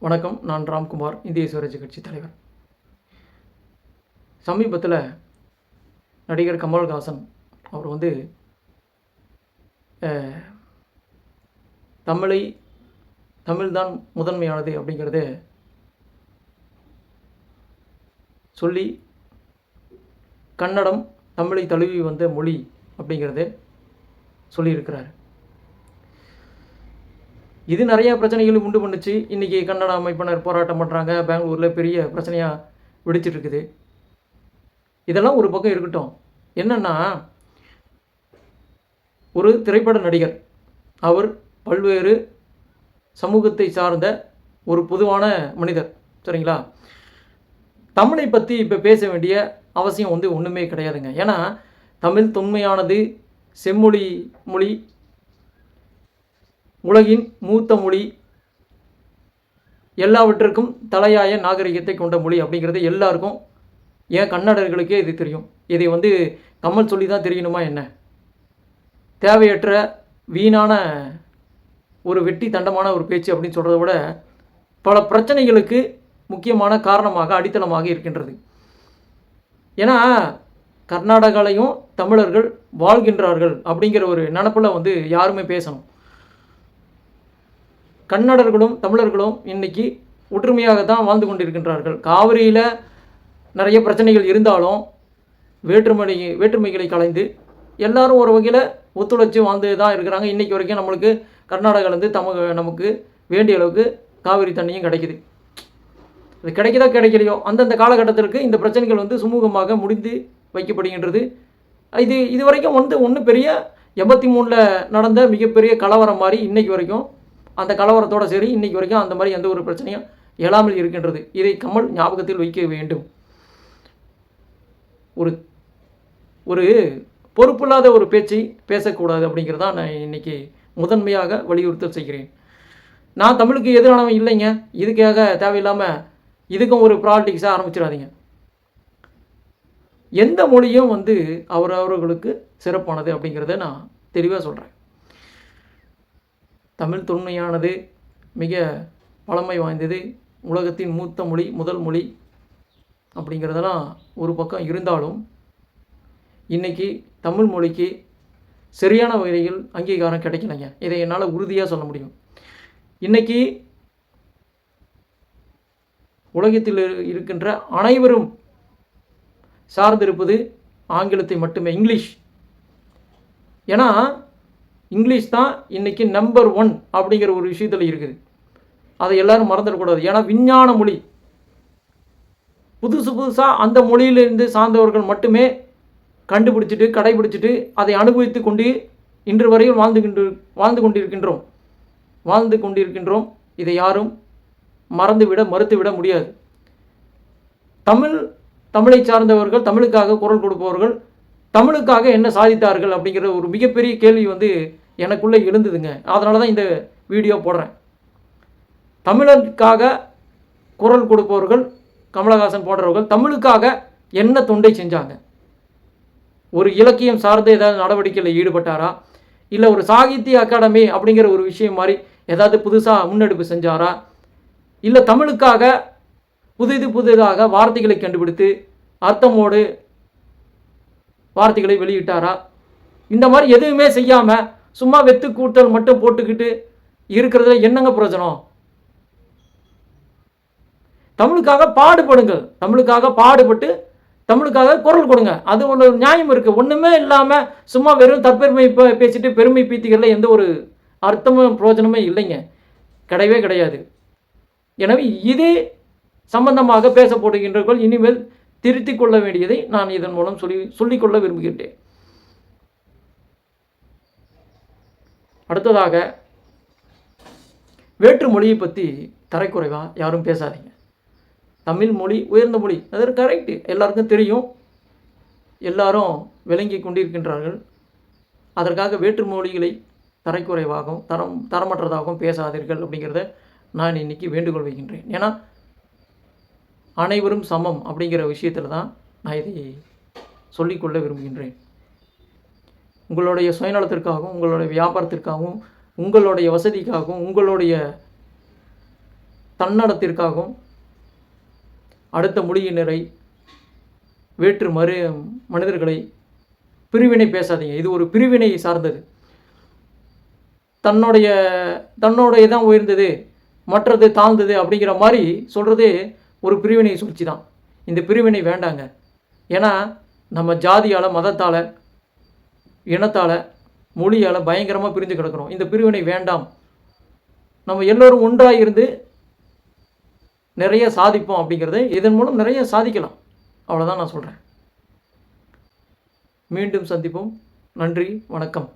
வணக்கம். நான் ராம்குமார், இந்திய சுயராஜ்ய கட்சி தலைவர். சமீபத்தில் நடிகர் கமல்ஹாசன் அவர் தமிழ்தான் முதன்மையானது அப்படிங்கிறத சொல்லி கன்னடம் தமிழை தழுவி வந்த மொழி அப்படிங்கிறத சொல்லியிருக்கிறார். இது நிறையா பிரச்சனைகள் உண்டு பண்ணுச்சு. இன்றைக்கி கன்னட அமைப்பினர் போராட்டம் பண்ணுறாங்க. பெங்களூரில் பெரிய பிரச்சனையாக வெடிச்சிட்ருக்குது. இதெல்லாம் ஒரு பக்கம் இருக்கட்டும். என்னென்னா, ஒரு திரைப்பட நடிகர், அவர் பல்வேறு சமூகத்தை சார்ந்த ஒரு பொதுவான மனிதர், சரிங்களா? தமிழை பற்றி இப்போ பேச வேண்டிய அவசியம் ஒன்றுமே கிடையாதுங்க. ஏன்னா தமிழ் தொன்மையானது, செம்மொழி மொழி, உலகின் மூத்த மொழி, எல்லாவற்றுக்கும் தலையாய நாகரிகத்தை கொண்ட மொழி அப்படிங்கிறது எல்லாருக்கும், ஏன் கன்னடர்களுக்கே இது தெரியும். இதை கமல் சொல்லி தான் தெரியணுமா என்ன? தேவையற்ற வீணான ஒரு வெட்டி தண்டமான ஒரு பேச்சு அப்படின்னு சொல்கிறத விட பல பிரச்சனைகளுக்கு முக்கியமான காரணமாக, அடித்தளமாக இருக்கின்றது. ஏன்னா கர்நாடகாலையும் தமிழர்கள் வாழ்கின்றார்கள் அப்படிங்கிற ஒரு நினப்பில் யாருமே பேசணும். கன்னடர்களும் தமிழர்களும் இன்றைக்கி ஒற்றுமையாக தான் வாழ்ந்து கொண்டிருக்கின்றார்கள். காவிரியில் நிறைய பிரச்சனைகள் இருந்தாலும் வேற்றுமைகளை கலைந்து எல்லாரும் ஒரு வகையில் ஒத்துழைச்சி வாழ்ந்து தான் இருக்கிறாங்க. இன்றைக்கி வரைக்கும் நம்மளுக்கு கர்நாடகாலேருந்து நமக்கு வேண்டிய அளவுக்கு காவிரி தண்ணியும் கிடைக்குது. அது கிடைக்குதா கிடைக்கலையோ, அந்தந்த காலகட்டத்திற்கு இந்த பிரச்சனைகள் சுமூகமாக முடிந்து வைக்கப்படுகின்றது. இது வரைக்கும் ஒன்றும் பெரிய 83 நடந்த மிகப்பெரிய கலவரம் மாதிரி இன்றைக்கி வரைக்கும், அந்த கலவரத்தோடு சரி இன்றைக்கி வரைக்கும் அந்த மாதிரி எந்த ஒரு பிரச்சனையும் எழாமல் இருக்கின்றது. இதை கமல் ஞாபகத்தில் வைக்க வேண்டும். ஒரு பொறுப்பில்லாத ஒரு பேச்சை பேசக்கூடாது அப்படிங்கிறதான் நான் இன்றைக்கி முதன்மையாக வலியுறுத்தல் செய்கிறேன். நான் தமிழுக்கு எதிரானவன் இல்லைங்க. இதுக்காக தேவையில்லாமல் இதுக்கும் ஒரு ப்ராலிட்டிக்ஸாக ஆரம்பிச்சிடாதீங்க. எந்த மொழியும் அவரவர்களுக்கு சிறப்பானது அப்படிங்கிறத நான் தெளிவாக சொல்கிறேன். தமிழ் தொன்மையானது, மிக பழமை வாய்ந்தது, உலகத்தின் மூத்த மொழி, முதல் மொழி அப்படிங்கிறதெல்லாம் ஒரு பக்கம் இருந்தாலும், இன்றைக்கி தமிழ் மொழிக்கு சரியான வகையில் அங்கீகாரம் கிடைக்கலைங்க. இதை என்னால் உறுதியாக சொல்ல முடியும். இன்றைக்கி உலகத்தில் இருக்கின்ற அனைவரும் சார்ந்திருப்பது ஆங்கிலத்தை மட்டுமே, இங்கிலீஷ். ஏன்னா இங்கிலீஷ் தான் இன்றைக்கி நம்பர் 1 அப்படிங்கிற ஒரு விஷயத்தில் இருக்குது. அதை எல்லோரும் மறந்துடக்கூடாது. ஏன்னா விஞ்ஞான மொழி, புதுசாக அந்த மொழியிலிருந்து சார்ந்தவர்கள் மட்டுமே கண்டுபிடிச்சிட்டு கடைபிடிச்சிட்டு அதை அனுபவித்து கொண்டு இன்று வரையில் வாழ்ந்து கொண்டிருக்கின்றோம். இதை யாரும் மறுத்துவிட முடியாது. தமிழை சார்ந்தவர்கள், தமிழுக்காக குரல் கொடுப்பவர்கள் தமிழுக்காக என்ன சாதித்தார்கள் அப்படிங்கிற ஒரு மிகப்பெரிய கேள்வி எனக்குள்ளே எழுந்ததுங்க. அதனால தான் இந்த வீடியோ போடுறேன். தமிழுக்காக குரல் கொடுப்பவர்கள், கமலஹாசன் போன்றவர்கள் தமிழுக்காக என்ன தொண்டை செஞ்சாங்க? ஒரு இலக்கியம் சார்ந்த ஏதாவது நடவடிக்கையில் ஈடுபட்டாரா? இல்லை ஒரு சாகித்ய அகாடமி அப்படிங்கிற ஒரு விஷயம் மாதிரி ஏதாவது புதுசாக முன்னெடுப்பு செஞ்சாரா? இல்லை தமிழுக்காக புதிதாக வார்த்தைகளை கண்டுபிடித்து அர்த்தமோடு வார்த்தைகளை வெளியிட்டாரா? இந்த மாதிரி எதுவுமே செய்யாமல் சும்மா வெத்து கூட்டல் மட்டும் போட்டுக்கிட்டு இருக்கிறதுல என்னங்க பிரயோஜனம்? தமிழுக்காக பாடுபடுங்கள். தமிழுக்காக பாடுபட்டு தமிழுக்காக குரல் கொடுங்க. அது ஒரு நியாயம் இருக்குது. ஒன்றுமே இல்லாமல் சும்மா வெறும் தற்பெருமை பேசிட்டு பெருமை பீத்திகளில் எந்த ஒரு அர்த்தமும் பிரயோஜனமே இல்லைங்க, கிடையவே கிடையாது. எனவே இதே சம்பந்தமாக பேசப்படுகின்றவர்கள் இனிமேல் திருத்திக் கொள்ள வேண்டியதை நான் இதன் மூலம் சொல்லிக்கொள்ள விரும்புகின்றேன். அடுத்ததாக, வேற்று மொழியை பற்றி தரைக்குறைவாக யாரும் பேசாதீங்க. தமிழ் மொழி உயர்ந்த மொழி, அது கரெக்டு, எல்லாருக்கும் தெரியும், எல்லாரும் விளங்கி கொண்டிருக்கின்றார்கள். அதற்காக வேற்று மொழிகளை தரைக்குறைவாகவும் தரமற்றதாகவும் பேசாதீர்கள் அப்படிங்கிறத நான் இன்றைக்கி வேண்டுகோள் வைக்கின்றேன். ஏன்னா அனைவரும் சமம் அப்படிங்கிற விஷயத்தில் தான் நான் இதை சொல்லிக்கொள்ள விரும்புகின்றேன். உங்களுடைய சுயநலத்திற்காகவும், உங்களுடைய வியாபாரத்திற்காகவும், உங்களுடைய வசதிக்காகவும், உங்களுடைய தன்னலத்திற்காகவும் அடுத்த மொழியினரை வேற்று மனிதர்களை பிரிவினை பேசாதீங்க. இது ஒரு பிரிவினை சார்ந்தது. தன்னுடைய தான் உயர்ந்தது, மற்றது தாழ்ந்தது அப்படிங்கிற மாதிரி சொல்கிறதே ஒரு பிரிவினை சூழ்ச்சி தான். இந்த பிரிவினை வேண்டாங்க. ஏன்னா நம்ம ஜாதியால், மதத்தால், இனத்தால், மொழியால் பயங்கரமாக பிரிஞ்சு கிடக்கிறோம். இந்த பிரிவினை வேண்டாம். நம்ம எல்லோரும் ஒன்றாக இருந்து நிறைய சாதிப்போம் அப்படிங்கிறது இதன் மூலம் நிறைய சாதிக்கலாம். அவ்வளோதான் நான் சொல்கிறேன். மீண்டும் சந்திப்போம். நன்றி, வணக்கம்.